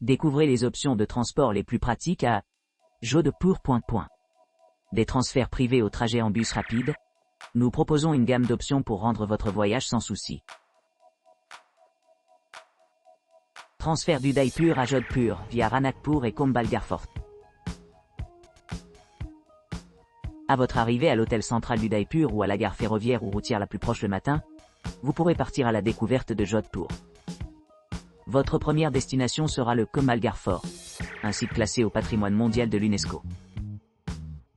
Découvrez les options de transport les plus pratiques à Jodhpur. Des transferts privés au trajet en bus rapide. Nous proposons une gamme d'options pour rendre votre voyage sans souci. Transfert d'Udaipur à Jodhpur via Ranakpur et Kumbhalgarh Fort. À votre arrivée à l'hôtel central d'Udaipur ou à la gare ferroviaire ou routière la plus proche le matin, vous pourrez partir à la découverte de Jodhpur. Votre première destination sera le Kumbhalgarh Fort, un site classé au patrimoine mondial de l'UNESCO.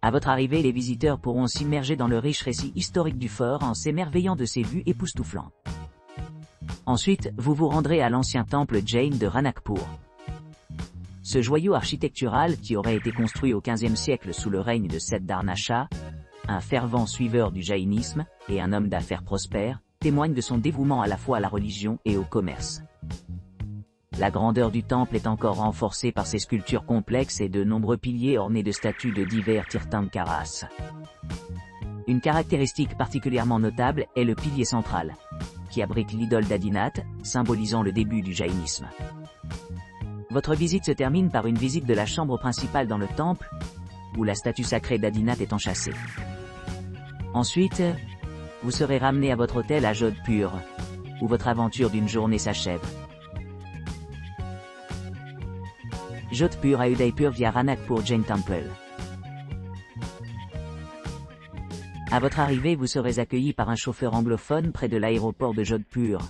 À votre arrivée, les visiteurs pourront s'immerger dans le riche récit historique du fort en s'émerveillant de ses vues époustouflantes. Ensuite, vous vous rendrez à l'ancien temple Jain de Ranakpur. Ce joyau architectural, qui aurait été construit au XVe siècle sous le règne de Siddhartha Shah, un fervent suiveur du jaïnisme et un homme d'affaires prospère, témoigne de son dévouement à la fois à la religion et au commerce. La grandeur du temple est encore renforcée par ses sculptures complexes et de nombreux piliers ornés de statues de divers Tirthankaras. Une caractéristique particulièrement notable est le pilier central, qui abrite l'idole d'Adinath, symbolisant le début du jaïnisme. Votre visite se termine par une visite de la chambre principale dans le temple, où la statue sacrée d'Adinath est enchâssée. Ensuite, vous serez ramené à votre hôtel à Jodhpur, où votre aventure d'une journée s'achève. Jodhpur à Udaipur via Ranakpur Jain Temple. À votre arrivée, vous serez accueilli par un chauffeur anglophone près de l'aéroport de Jodhpur,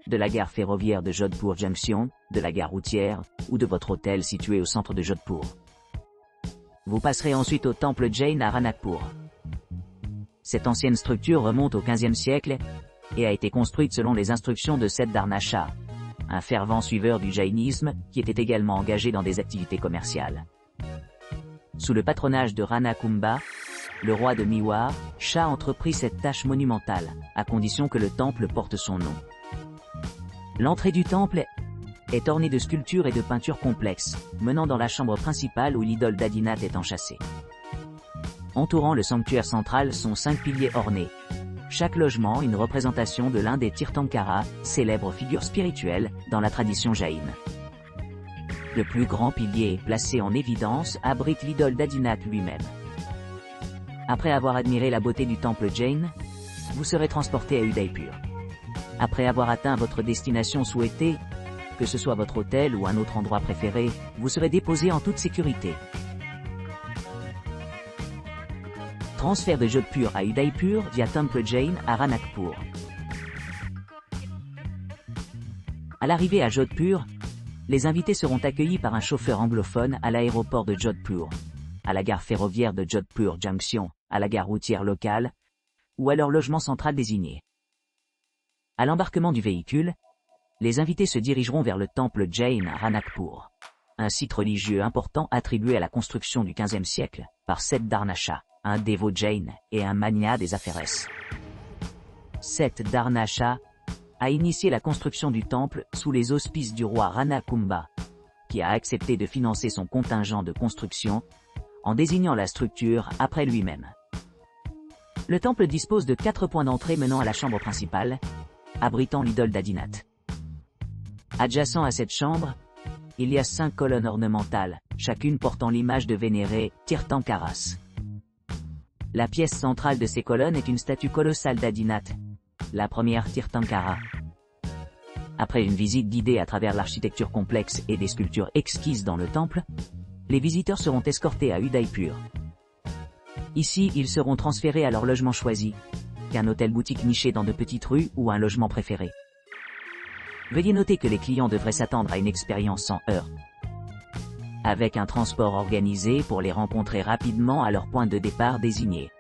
de la gare ferroviaire de Jodhpur Junction, de la gare routière, ou de votre hôtel situé au centre de Jodhpur. Vous passerez ensuite au temple Jain à Ranakpur. Cette ancienne structure remonte au XVe siècle et a été construite selon les instructions de Siddhartha Shah, un fervent suiveur du jaïnisme qui était également engagé dans des activités commerciales. Sous le patronage de Rana Kumbha, le roi de Mewar, Shah entreprit cette tâche monumentale, à condition que le temple porte son nom. L'entrée du temple est ornée de sculptures et de peintures complexes, menant dans la chambre principale où l'idole d'Adinath est enchâssée. Entourant le sanctuaire central sont 5 piliers ornés. Chaque logement une représentation de l'un des Tirthankaras, célèbres figures spirituelles dans la tradition jaïne. Le plus grand pilier placé en évidence abrite l'idole d'Adinath lui-même. Après avoir admiré la beauté du temple Jain, vous serez transporté à Udaipur. Après avoir atteint votre destination souhaitée, que ce soit votre hôtel ou un autre endroit préféré, vous serez déposé en toute sécurité. Transfert de Jodhpur à Udaipur via Temple Jain à Ranakpur. À l'arrivée à Jodhpur, les invités seront accueillis par un chauffeur anglophone à l'aéroport de Jodhpur, à la gare ferroviaire de Jodhpur Junction, à la gare routière locale, ou à leur logement central désigné. À l'embarquement du véhicule, les invités se dirigeront vers le temple Jain à Ranakpur, un site religieux important attribué à la construction du XVe siècle par Siddhartha Shah, un dévot Jain et un magnat des affaires. Siddhartha Shah a initié la construction du temple sous les auspices du roi Rana Kumbha, qui a accepté de financer son contingent de construction en désignant la structure après lui-même. Le temple dispose de 4 points d'entrée menant à la chambre principale, abritant l'idole d'Adinath. Adjacent à cette chambre, il y a 5 colonnes ornementales, chacune portant l'image de vénéré Tirthankaras. La pièce centrale de ces colonnes est une statue colossale d'Adinath, la première Tirthankara. Après une visite guidée à travers l'architecture complexe et des sculptures exquises dans le temple, les visiteurs seront escortés à Udaipur. Ici, ils seront transférés à leur logement choisi, qu'un hôtel-boutique niché dans de petites rues ou un logement préféré. Veuillez noter que les clients devraient s'attendre à une expérience sans heurts, avec un transport organisé pour les rencontrer rapidement à leur point de départ désigné,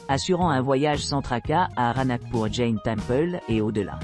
assurant un voyage sans tracas à Ranakpur Jain Temple et au-delà.